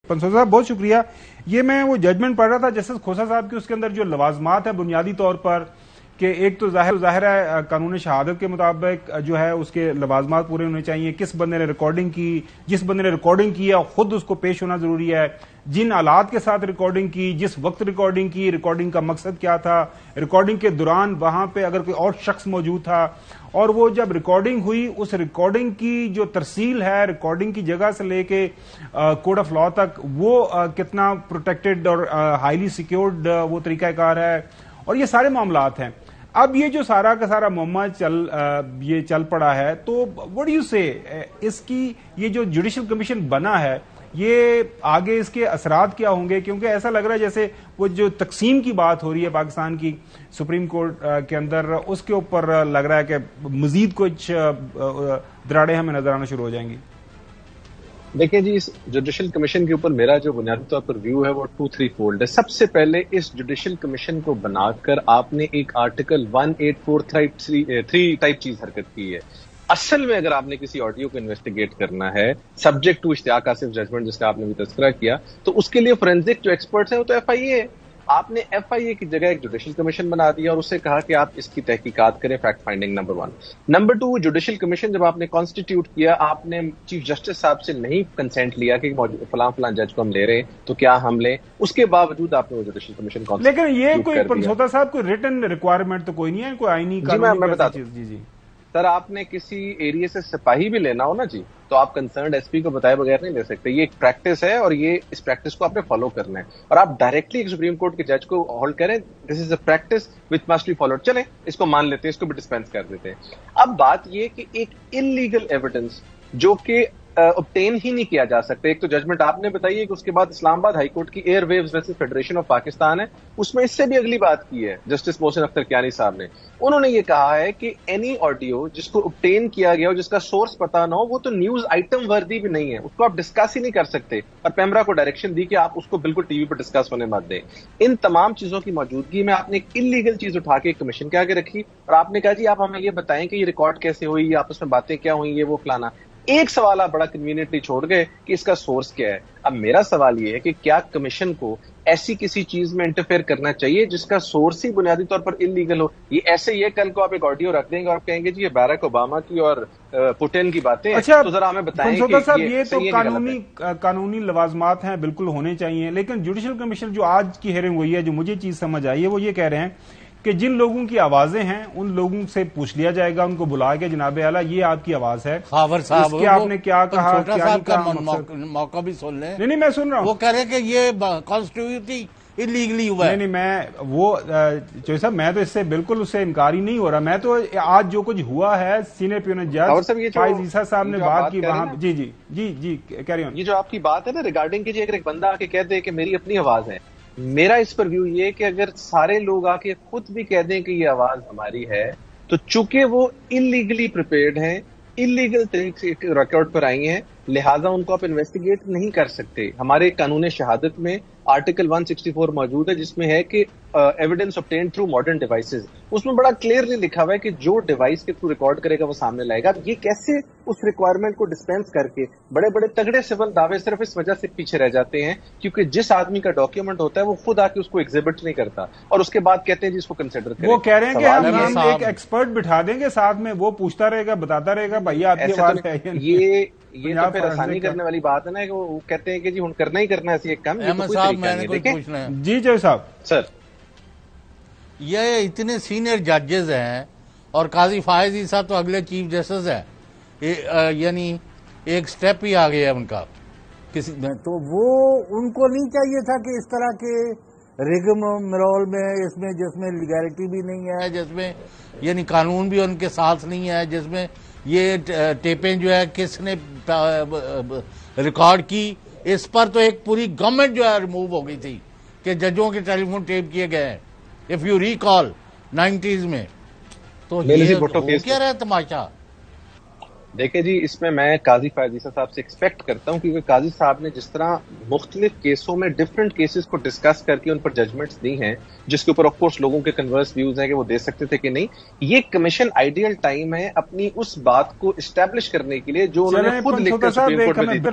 पंसोदा साहब बहुत शुक्रिया। ये मैं वो जजमेंट पढ़ रहा था जस्टिस खोसा साहब की, उसके अंदर जो लवाजमात है बुनियादी तौर पर कि एक तो जाहिर है कानून शहादत के मुताबिक जो है उसके लवाजमात पूरे होने चाहिए, किस बंदे ने रिकॉर्डिंग की, जिस बंदे ने रिकॉर्डिंग की है खुद उसको पेश होना जरूरी है, जिन आलात के साथ रिकॉर्डिंग की, जिस वक्त रिकॉर्डिंग की, रिकॉर्डिंग का मकसद क्या था, रिकॉर्डिंग के दौरान वहां पे अगर कोई और शख्स मौजूद था, और वो जब रिकॉर्डिंग हुई उस रिकॉर्डिंग की जो तरसील है रिकॉर्डिंग की जगह से लेके कोड ऑफ लॉ तक वो कितना प्रोटेक्टेड और हाईली सिक्योर्ड वो तरीकाकार है, और ये सारे मामलात हैं। अब ये जो सारा का सारा मुअम्मा ये चल पड़ा है, तो व्हाट डू यू से इसकी ये जो जुडिशल कमीशन बना है ये आगे इसके असरात क्या होंगे? क्योंकि ऐसा लग रहा है जैसे वो जो तकसीम की बात हो रही है पाकिस्तान की सुप्रीम कोर्ट के अंदर, उसके ऊपर लग रहा है कि मजीद कुछ दराड़े हमें नजर आना शुरू हो जाएंगी। देखिए जी, इस जुडिशल कमीशन के ऊपर मेरा जो बुनियादी तौर पर व्यू है वो 2-3 फोल्ड है। सबसे पहले इस जुडिशल कमीशन को बनाकर आपने एक आर्टिकल 184(3) टाइप चीज हरकत की है। असल में अगर आपने किसी ऑडियो को इन्वेस्टिगेट करना है subject to Ishtiaq Asif judgement जिसका आपने भी तस्करा किया, तो उसके लिए फोरेंसिक जो एक्सपर्ट्स हैं वो तो FIA है। आपने FIA की जगह एक जुडिशल कमीशन बना दिया और उससे कहा कि आप इसकी तहकीकात करें, fact finding number 1। Number 2, judicial commission जब आपने कॉन्स्टिट्यूट किया, आपने चीफ जस्टिस साहब से नहीं कंसेंट लिया कि फलां जज को हम ले रहे हैं तो क्या हम लें, उसके बावजूद आपने वो जुडिशल कमीशन लेकिन ये कोई पंसोदा साहब कोई रिटन रिक्वायरमेंट तो कोई नहीं है, कोई आईनी कानूनी मैं बताता हूं। जी सर, आपने किसी एरिया से सिपाही भी लेना हो ना जी, तो आप कंसर्न्ड SP को बताए बगैर नहीं ले सकते। ये एक प्रैक्टिस है और ये इस प्रैक्टिस को आपने फॉलो करना है, और आप डायरेक्टली एक सुप्रीम कोर्ट के जज को होल्ड करें, this is a practice which must be followed. चले इसको मान लेते हैं, इसको भी डिस्पेंस कर देते हैं। अब बात ये कि एक इलीगल एविडेंस जो कि ऑब्टेन ही नहीं किया जा सकता, एक तो जजमेंट आपने बताई है कि उसके बाद इस्लामाबाद हाई कोर्ट की airwaves versus federation of Pakistan है, उसमें इससे भी अगली बात की है जस्टिस मोहसिन अख्तर कियानी साहब ने। उन्होंने ये कहा है कि एनी ऑडियो जिसको ऑब्टेन किया गया हो, जिसका सोर्स पता ना हो, वो तो न्यूज आइटम वर्दी भी नहीं है, उसको आप डिस्कस ही नहीं कर सकते। और पेमरा को डायरेक्शन दी कि आप उसको बिल्कुल टीवी पर डिस्कस होने मत दें। इन तमाम चीजों की मौजूदगी में आपने एक इलीगल चीज उठा के कमीशन के आगे रखी और आपने कहा जी आप हमें ये बताएं कि ये रिकॉर्ड कैसे हुई, आपस में बातें क्या हुई, ये वो फलाना। एक सवाल आप बड़ा कन्वीनियंटली छोड़ गए कि इसका सोर्स क्या है। अब मेरा सवाल ये है कि क्या कमीशन को ऐसी किसी चीज में इंटरफेयर करना चाहिए जिसका सोर्स ही बुनियादी तौर पर इलीगल हो? ये ऐसे ही है, कल को आप एक ऑडियो रख देंगे और आप कहेंगे जी ये बैरक ओबामा की और पुतिन की बातें। अच्छा, तो जरा हमें बताएं कि ये तो कानूनी लवाजमात हैं, बिल्कुल होने चाहिए, लेकिन जुडिशल कमीशन जो आज की हियरिंग हुई है, जो मुझे चीज समझ आई है वो ये कह रहे हैं कि जिन लोगों की आवाजें हैं उन लोगों से पूछ लिया जाएगा, उनको बुला के जनाब आला ये आपकी आवाज है, खावर साहब इसके आपने क्या कहा, क्या नहीं कहा, मौका भी सुन ले। नहीं मैं सुन रहा हूँ। वो कह रहे कि ये कॉन्स्टिट्यूशन इलीगली हुआ है। नहीं मैं वो चौधरी साहब मैं तो इससे बिल्कुल उससे इनकार ही नहीं हो रहा। मैं तो आज जो कुछ हुआ है सीनियर प्यूनल जज फाइज ईसा साहब ने बात की वहां, जी कैरी ऑन। ये जो आपकी बात है ना रिगार्डिंग की, अगर एक बंदा आके कह दे कि मेरी अपनी आवाज है, मेरा इस पर व्यू ये कि अगर सारे लोग आके खुद भी कह दें कि ये आवाज हमारी है, तो चूंकि वो इलीगली प्रिपेयर्ड हैं, इलीगल तरीके से रिकॉर्ड पर आई हैं, लिहाजा उनको आप इन्वेस्टिगेट नहीं कर सकते। हमारे कानून शहादत में आर्टिकल 164 मौजूद है जिसमें है कि evidence obtained through modern devices, उसमें बड़ा क्लियरली लिखा हुआ है कि जो डिवाइस के थ्रू रिकॉर्ड करेगा वो सामने लाएगा। ये कैसे उस रिक्वायरमेंट को डिस्पेंस करके बड़े बड़े तगड़े सिविल दावे सिर्फ इस वजह से पीछे रह जाते हैं क्योंकि जिस आदमी का डॉक्यूमेंट होता है वो खुद आके उसको एग्जिबिट नहीं करता और उसके बाद कहते हैं जी इसको कंसिडर करें। वो कह रहे हैं कि हम एक एक्सपर्ट बिठा देंगे साथ में, वो पूछता रहेगा, बताता रहेगा भैया आपकी बात है। ये तो फिर आसानी करने वाली बात है ना कि वो कहते हैं कि जी करना ही करना है ऐसी एक काम। मैंने कुछ पूछना है जी जय साहब। सर, ये इतने सीनियर जजेस हैं और काजी फायज ईसा तो अगले चीफ जस्टिस है, यानी एक स्टेप ही आ गया उनका किसी में, तो वो उनको नहीं चाहिए था कि इस तरह के रिगमरोल में इसमें जिसमें लीगैलिटी भी नहीं है, जिसमें यानी कानून भी उनके साथ नहीं है, जिसमें ये टेपें जो है किसने रिकॉर्ड की, इस पर तो एक पूरी गवर्नमेंट जो है रिमूव हो गई थी कि जजों के टेलीफोन टेप किए गए हैं, इफ यू रिकॉल 90s में। तो ये क्या रहा तमाशा? देखिए जी, इसमें मैं काजी फायज ईसा साहब से एक्सपेक्ट करता हूं क्योंकि काजी साहब ने जिस तरह मुख्तलिफ केसों में डिफरेंट केसेस को डिस्कस करके उन पर जजमेंट्स दी हैं जिसके ऊपर ऑफ कोर्स लोगों के कन्वर्स व्यूज हैं कि वो दे सकते थे कि नहीं, ये कमीशन आइडियल टाइम है अपनी उस बात को एस्टैब्लिश करने के लिए जो उन्होंने खुद लिखकर सुप्रीम कोर्ट में दी।